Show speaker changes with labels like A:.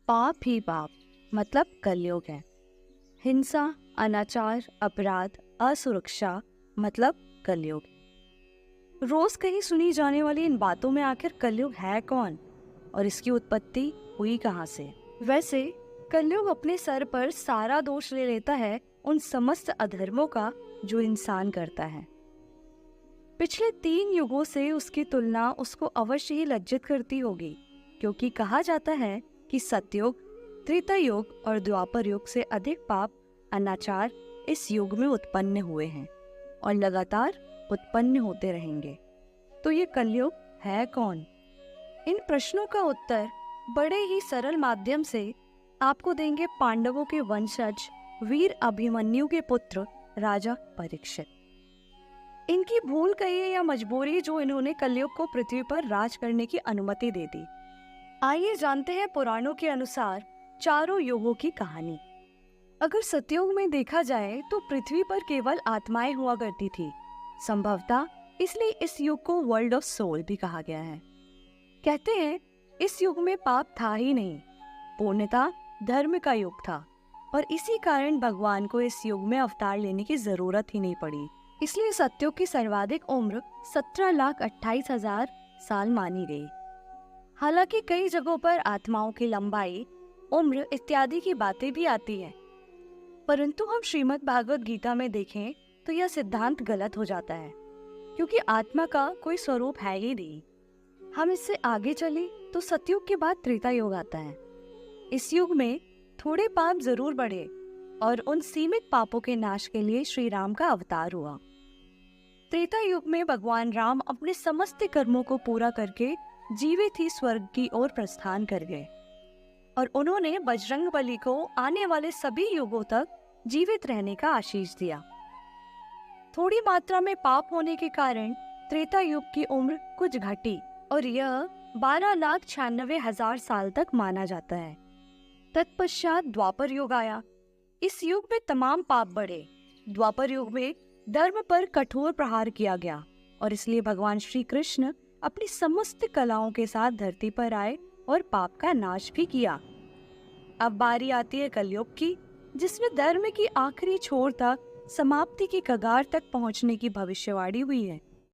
A: पाप ही पाप मतलब कलयुग है। हिंसा, अनाचार, अपराध, असुरक्षा मतलब कलयुग। रोज कहीं सुनी जाने वाली इन बातों में आखिर कलयुग है कौन और इसकी उत्पत्ति हुई कहाँ से? वैसे कलयुग अपने सर पर सारा दोष ले लेता है उन समस्त अधर्मों का जो इंसान करता है। पिछले 3 युगों से उसकी तुलना उसको अवश्य ही लज्जित करती होगी, क्योंकि कहा जाता है कि सतयुग, त्रेता युग और द्वापर युग से अधिक पाप, अनाचार इस युग में उत्पन्न हुए हैं और लगातार उत्पन्न होते रहेंगे। तो ये कलयुग है कौन? इन प्रश्नों का उत्तर बड़े ही सरल माध्यम से आपको देंगे पांडवों के वंशज वीर अभिमन्यु के पुत्र राजा परीक्षित। इनकी भूल कहिए या मजबूरी जो इन्होंने कलयुग को पृथ्वी पर राज करने की अनुमति दे दी। आइए जानते हैं पुराणों के अनुसार चारों युगों की कहानी। अगर सतयुग में देखा जाए तो पृथ्वी पर केवल आत्माएं हुआ करती थी। संभवतः इसलिए इस युग को वर्ल्ड ऑफ सोल भी कहा गया है। कहते हैं इस युग में पाप था ही नहीं, पूर्णतः धर्म का युग था और इसी कारण भगवान को इस युग में अवतार लेने की जरूरत ही नहीं पड़ी। इसलिए सतयुग की सर्वाधिक उम्र 17,28,000 साल मानी गई। हालांकि कई जगहों पर आत्माओं की लंबाई, उम्र इत्यादि की बातें भी आती है, परंतु हम श्रीमद् भागवत गीता में देखें तो यह सिद्धांत गलत हो जाता है, क्योंकि आत्मा का कोई स्वरूप है ही नहीं। हम इससे आगे चले तो सतयुग के बाद त्रेता युग आता है। इस युग में थोड़े पाप जरूर बढ़े और उन सीमित पापों के नाश के लिए श्री राम का अवतार हुआ। त्रेता युग में भगवान राम अपने समस्त कर्मों को पूरा करके जीवित ही स्वर्ग की ओर प्रस्थान कर गए और उन्होंने बजरंगबली को आने वाले सभी युगों तक जीवित रहने का आशीष दिया। थोड़ी मात्रा में पाप होने के कारण त्रेता युग की उम्र कुछ घटी और यह 12,96,000 साल तक माना जाता है। तत्पश्चात द्वापर युग आया। इस युग में तमाम पाप बढ़े। द्वापर युग में धर्म पर कठोर प्रहार किया गया और इसलिए भगवान श्री कृष्ण अपनी समस्त कलाओं के साथ धरती पर आए और पाप का नाश भी किया। अब बारी आती है कलयुग की, जिसमें धर्म की आखिरी छोर तक, समाप्ति की कगार तक पहुंचने की भविष्यवाणी हुई है।